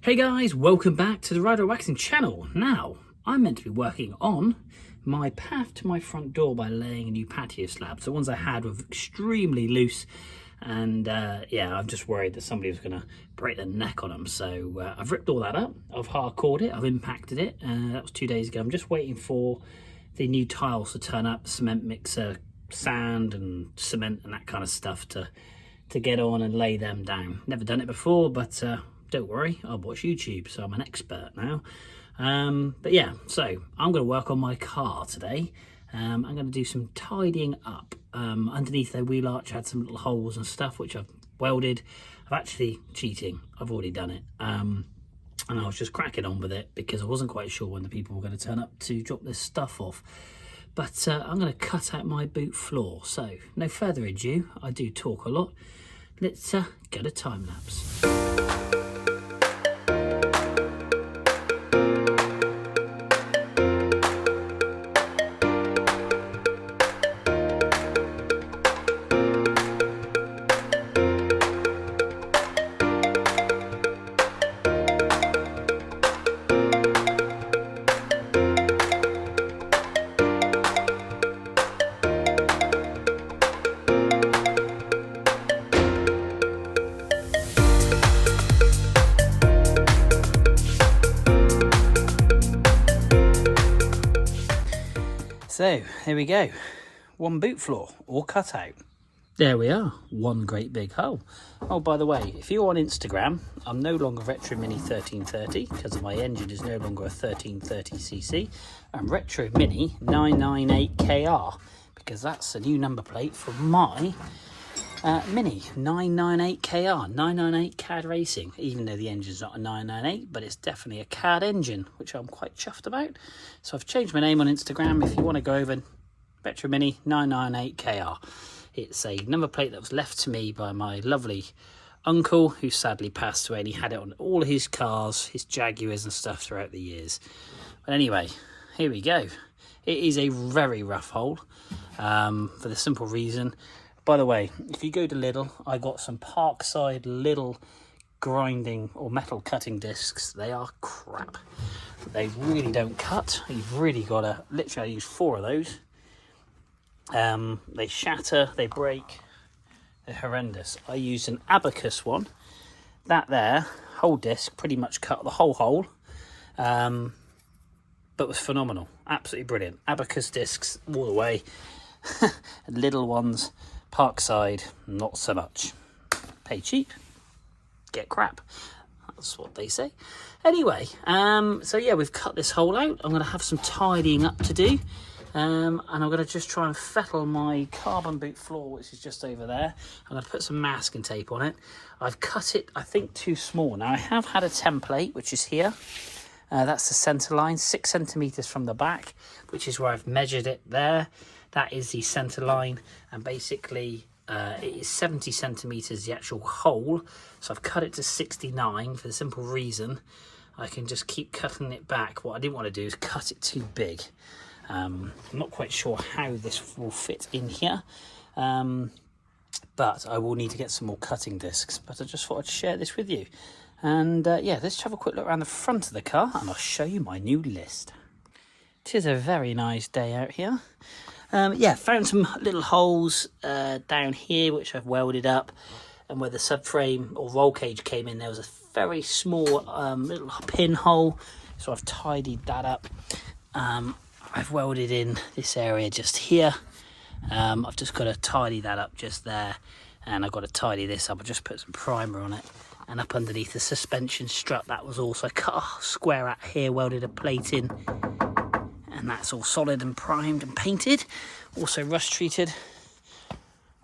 Hey guys, welcome back to the Rider Waxing channel. Now, I'm meant to be working on my path to my front door by laying a new patio slab. So the ones I had were extremely loose and yeah, I'm just worried that somebody was going to break their neck on them. So I've ripped all that up, I've hardcored it, I've impacted it. That was 2 days ago. I'm just waiting for the new tiles to turn up, cement mixer, sand and cement and that kind of stuff to get on and lay them down. Never done it before, but don't worry, I watch YouTube, so I'm an expert now. But yeah, so I'm going to work on my car today. I'm going to do some tidying up. Underneath the wheel arch I had some little holes and stuff which I've welded. I've actually cheating, I've already done it. And I was just cracking on with it because I wasn't quite sure when the people were going to turn up to drop this stuff off. But I'm going to cut out my boot floor. So no further ado, I do talk a lot. Let's get a time lapse. So here we go, one boot floor all cut out. There we are, one great big hole. Oh, by the way, if you're on Instagram, I'm no longer Retro Mini 1330 because my engine is no longer a 1330cc. I'm Retro Mini 998KR because that's a new number plate for my Mini 998KR, 998 CAD Racing, even though the engine's not a 998, but it's definitely a CAD engine, which I'm quite chuffed about. So I've changed my name on Instagram. If you want to go over, Retro Mini 998KR. It's a number plate that was left to me by my lovely uncle, who sadly passed away, and he had it on all his cars, his Jaguars and stuff throughout the years. But anyway, here we go. It is a very rough hole, for the simple reason. By the way, if you go to Lidl, I got some Parkside Lidl grinding or metal cutting discs. They are crap. They really don't cut. You've really got to, literally I use 4 of those. They shatter, they break, they're horrendous. I used an Abacus one. That there, whole disc, pretty much cut the whole hole. But was phenomenal, absolutely brilliant. Abacus discs all the way. Little ones, Parkside, not so much. Pay cheap, get crap. That's what they say. Anyway, so yeah, we've cut this hole out. I'm going to have some tidying up to do. And I'm going to just try and fettle my carbon boot floor, which is just over there. I'm going to put some masking tape on it. I've cut it, I think, too small. Now, I have had a template, which is here. That's the centre line, 6 centimetres from the back, which is where I've measured it there. That is the centre line, and basically it is 70 centimetres the actual hole. So I've cut it to 69 for the simple reason I can just keep cutting it back. What I didn't want to do is cut it too big. I'm not quite sure how this will fit in here, but I will need to get some more cutting discs. But I just thought I'd share this with you. And yeah, let's have a quick look around the front of the car and I'll show you my new list. It is a very nice day out here. Yeah, found some little holes down here which I've welded up, and where the subframe or roll cage came in there was a very small little pinhole, so I've tidied that up. I've welded in this area just here. I've just got to tidy that up just there, and I've got to tidy this up. I just put some primer on it, and up underneath the suspension strut, that was also cut a square out here, welded a plate in, and that's all solid and primed and painted, also rust treated.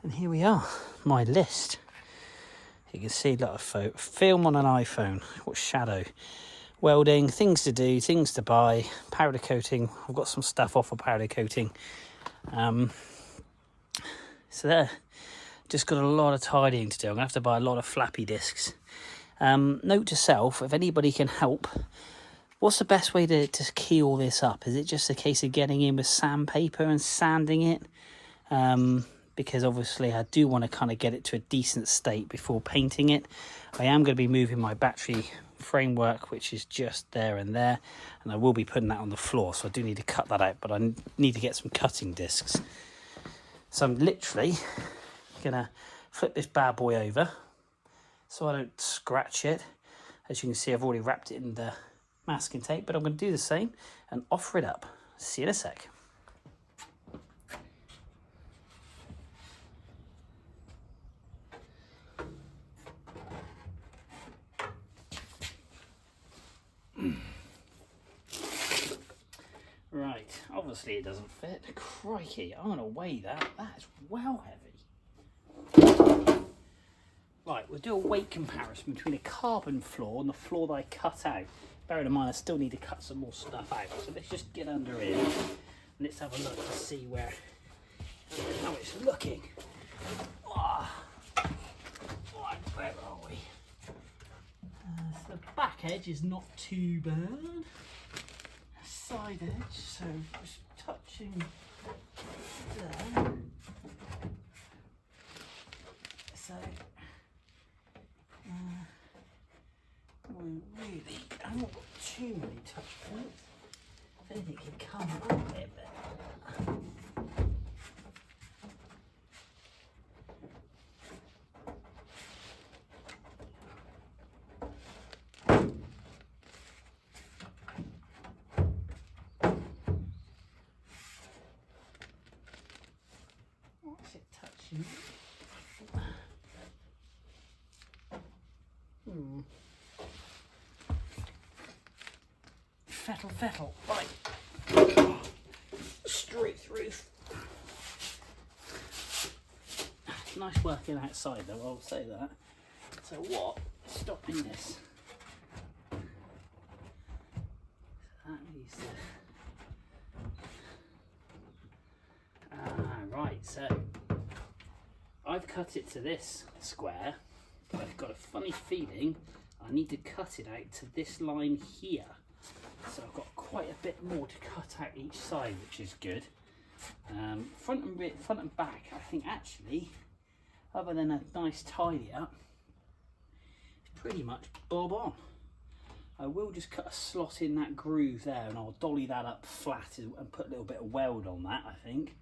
And here we are, my list. You can see a lot of film on an iPhone. What shadow? Welding, things to do, things to buy, powder coating. I've got some stuff off of powder coating. So there, just got a lot of tidying to do. I'm gonna have to buy a lot of flappy discs. Note to self, if anybody can help, what's the best way to key all this up? Is it just a case of getting in with sandpaper and sanding it? Because obviously I do want to kind of get it to a decent state before painting it. I am going to be moving my battery framework which is just there, and I will be putting that on the floor, so I do need to cut that out, but I need to get some cutting discs. So I'm literally gonna flip this bad boy over so I don't scratch it. As you can see, I've already wrapped it in the masking tape, but I'm going to do the same and offer it up. See you in a sec. Right, obviously it doesn't fit. Crikey, I'm going to weigh that. That's well heavy. Right, we'll do a weight comparison between a carbon floor and the floor that I cut out. Bearing in mind, I still need to cut some more stuff out. So let's just get under here and let's have a look to see how it's looking. Oh. Right, where are we? So the back edge is not too bad. Side edge, so just touching there. So we really haven't got too many touch points. If anything can come up a bit. What's it touching? Fettle, right. Straight through. Nice working outside though, I'll say that. So what is stopping this? That needs to... right, so I've cut it to this square, but I've got a funny feeling I need to cut it out to this line here. So I've got quite a bit more to cut out each side, which is good. Front and back, I think actually, other than a nice tidy up, it's pretty much bob on. I will just cut a slot in that groove there, and I'll dolly that up flat and put a little bit of weld on that, I think.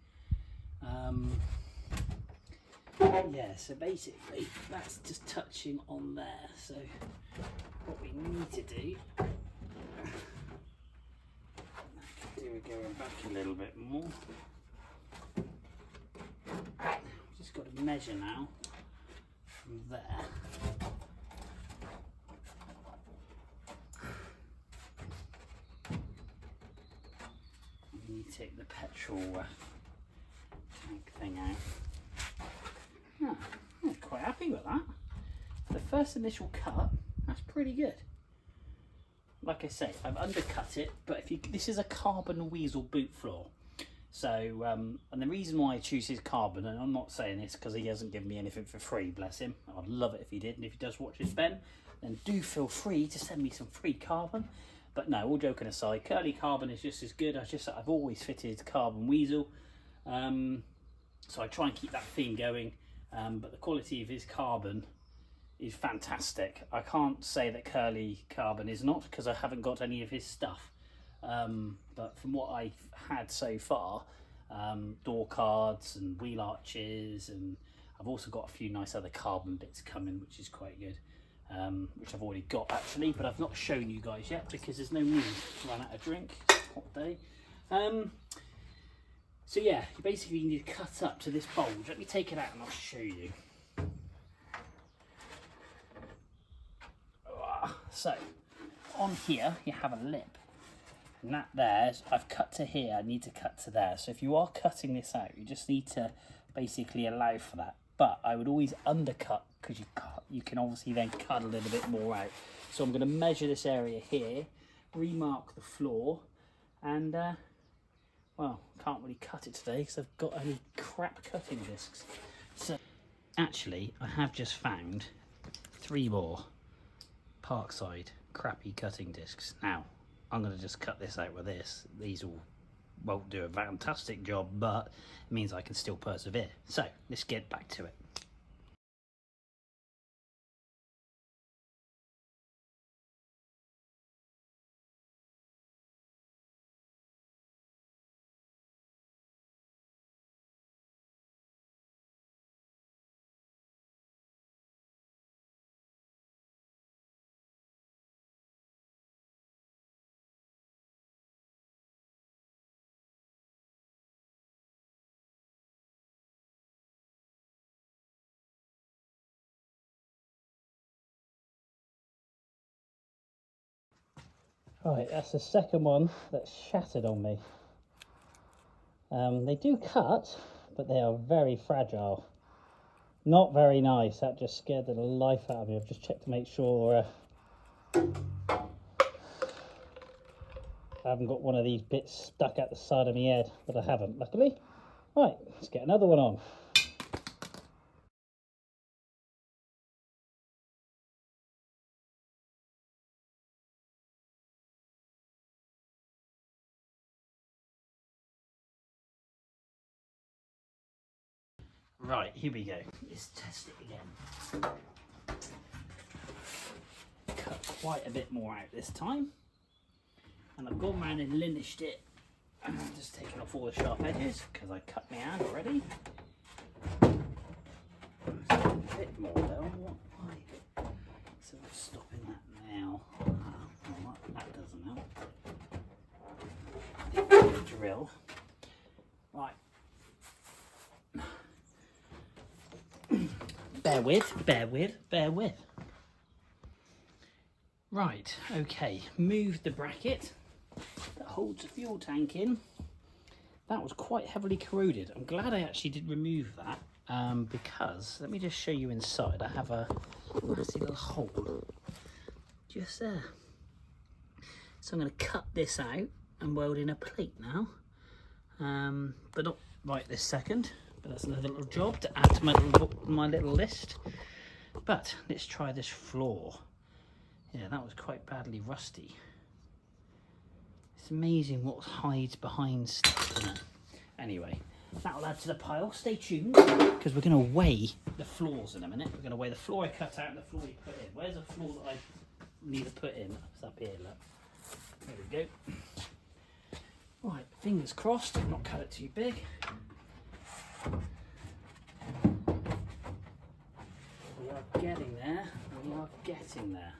Yeah, so basically that's just touching on there. So what we need to do, going back a little bit more. Just got to measure now from there. And you take the petrol tank thing out. Oh, I'm quite happy with that. For the first initial cut, that's pretty good. Like I say, I've undercut it, but this is a carbon weasel boot floor. So, and the reason why I choose his carbon, and I'm not saying this because he hasn't given me anything for free, bless him. I'd love it if he did, and if he does watch this, Ben, then do feel free to send me some free carbon. But no, all joking aside, curly carbon is just as good. I've always fitted carbon weasel, so I try and keep that theme going. But the quality of his carbon is fantastic. I can't say that curly carbon is not, because I haven't got any of his stuff. But from what I've had so far, door cards and wheel arches, and I've also got a few nice other carbon bits coming, which is quite good, which I've already got actually, but I've not shown you guys yet because there's no need to run out of drink. Hot day. So yeah, you basically need to cut up to this bulge. Let me take it out and I'll show you. So on here you have a lip, and that there's, I've cut to here, I need to cut to there. So if you are cutting this out, you just need to basically allow for that. But I would always undercut, because you can obviously then cut a little bit more out. So I'm going to measure this area here, remark the floor, and well, can't really cut it today because I've got only crap cutting discs. So actually I have just found 3 more Parkside crappy cutting discs. Now I'm going to just cut this out with this. These all won't do a fantastic job, but it means I can still persevere. So let's get back to it. Right, that's the second one that's shattered on me. They do cut, but they are very fragile. Not very nice. That just scared the life out of me. I've just checked to make sure I haven't got one of these bits stuck at the side of my head, but I haven't, luckily. Right, let's get another one on. Right, here we go. Let's test it again. Cut quite a bit more out this time. And I've gone round and linished it. And I'm just taking off all the sharp edges because I cut my hand already. A bit more though. Why? So I'm stopping that now. Well, that doesn't help. Drill. Right. Bear with. Right, okay, move the bracket that holds the fuel tank in. That was quite heavily corroded. I'm glad I actually did remove that because, let me just show you inside. I have a nasty little hole just there. So I'm going to cut this out and weld in a plate now, but not right this second. But that's another little job to add to my little list. But let's try this floor. Yeah, that was quite badly rusty. It's amazing what hides behind stuff, isn't it? Anyway, that'll add to the pile. Stay tuned, because we're going to weigh the floors in a minute. We're going to weigh the floor I cut out and the floor you put in. Where's the floor that I need to put in? It's up here, look. There we go. Right, fingers crossed. I've not cut it too big. We are getting there. We are getting there.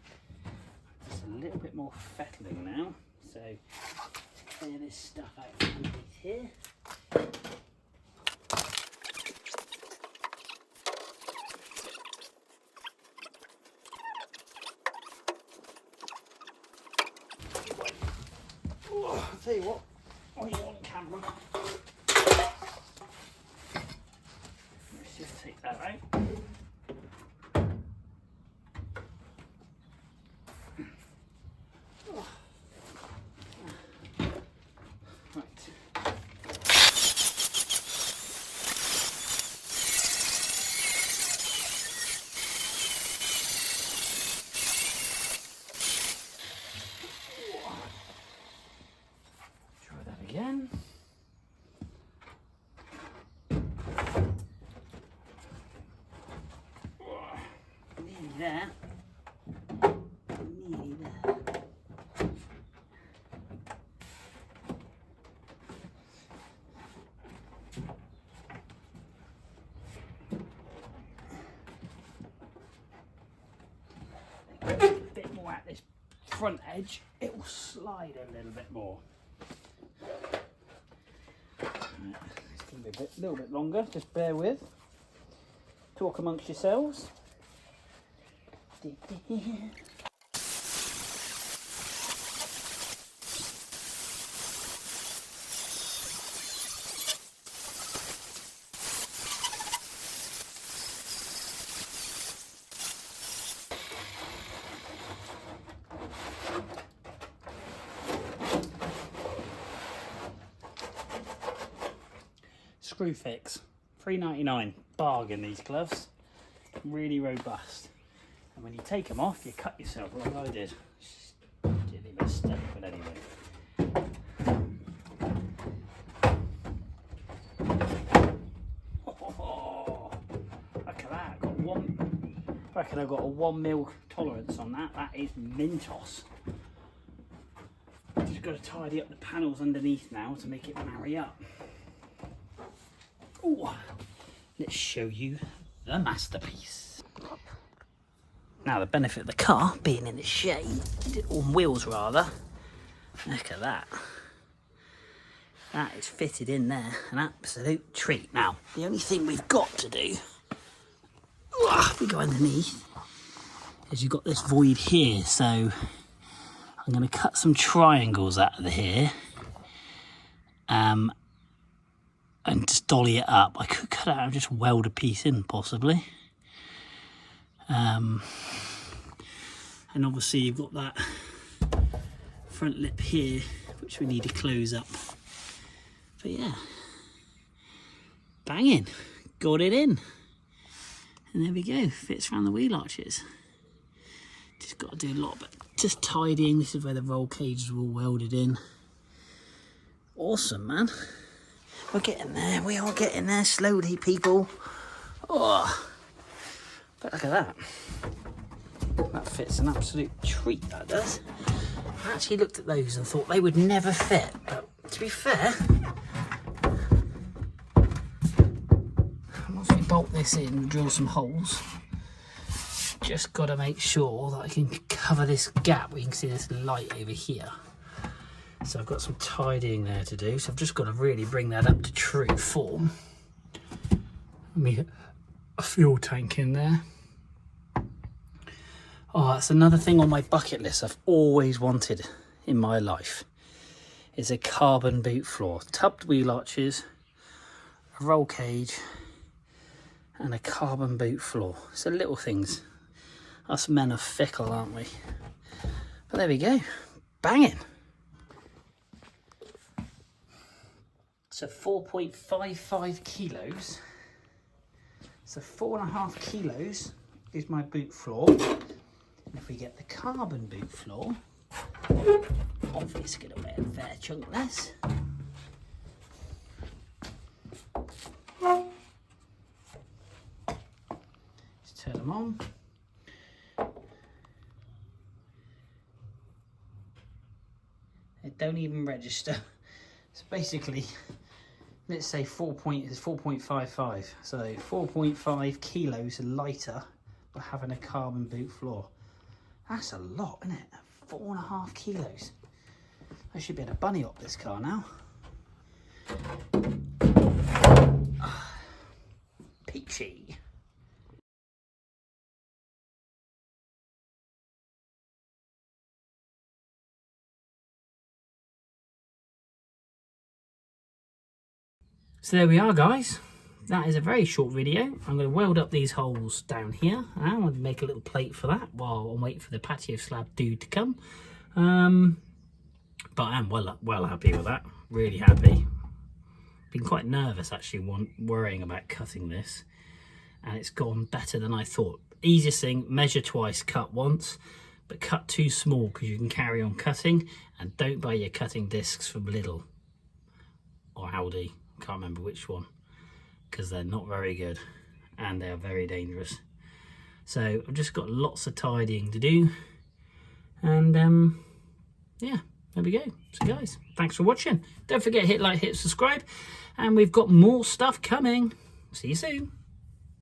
Just a little bit more fettling now. So to clear this stuff out underneath here. Oh, I'll tell you what, on camera. Let's just take that out. Again. Nearly there. Nearly there. A bit more at this front edge, it will slide a little bit more. It's going to be a little bit longer, just bear with. Talk amongst yourselves. Screw fix, $3.99, bargain these gloves, really robust. And when you take them off, you cut yourself like I did. Silly mistake, but anyway. Oh, look at that, I reckon I've got a 1mm tolerance on that. That is Mentos. Just got to tidy up the panels underneath now to make it marry up. Ooh, let's show you the masterpiece. Now the benefit of the car being in the shade, on wheels rather, look at that. That is fitted in there, an absolute treat. Now, the only thing we've got to do, if we go underneath, is you've got this void here, so I'm going to cut some triangles out of here and just dolly it up. I could cut it out and just weld a piece in possibly. And obviously you've got that front lip here which we need to close up. But yeah, banging, got it in. And there we go, fits around the wheel arches. Just got to do a lot, but just tidying. This is where the roll cages were all welded in. Awesome, man. We're getting there. We are getting there slowly, people. Oh, but look at that. That fits an absolute treat, that does. I actually looked at those and thought they would never fit, but to be fair, once we bolt this in and drill some holes, just got to make sure that I can cover this gap. We can see this light over here. So I've got some tidying there to do. So I've just got to really bring that up to true form. A fuel tank in there. Oh, that's another thing on my bucket list I've always wanted in my life. Is a carbon boot floor. Tubbed wheel arches, a roll cage, and a carbon boot floor. So little things. Us men are fickle, aren't we? But there we go. Banging. So 4.55 kilos. So 4.5 kilos is my boot floor. And if we get the carbon boot floor, obviously going to weigh a fair chunk less. Just turn them on. They don't even register. So basically, let's say 4.55. So 4.5 kilos lighter by having a carbon boot floor. That's a lot, isn't it? 4.5 kilos. I should be able to bunny hop this car now. Peachy. So there we are, guys. That is a very short video. I'm going to weld up these holes down here. I'm going to make a little plate for that while I'm waiting for the patio slab dude to come. But I am well happy with that. Really happy. Been quite nervous actually, worrying about cutting this, and it's gone better than I thought. Easiest thing: measure twice, cut once, but cut too small because you can carry on cutting. And don't buy your cutting discs from Lidl or Aldi. Can't remember which one, because they're not very good and they're very dangerous. So I've just got lots of tidying to do, and yeah, there we go. So guys, thanks for watching. Don't forget, hit like, hit subscribe, and we've got more stuff coming. See you soon.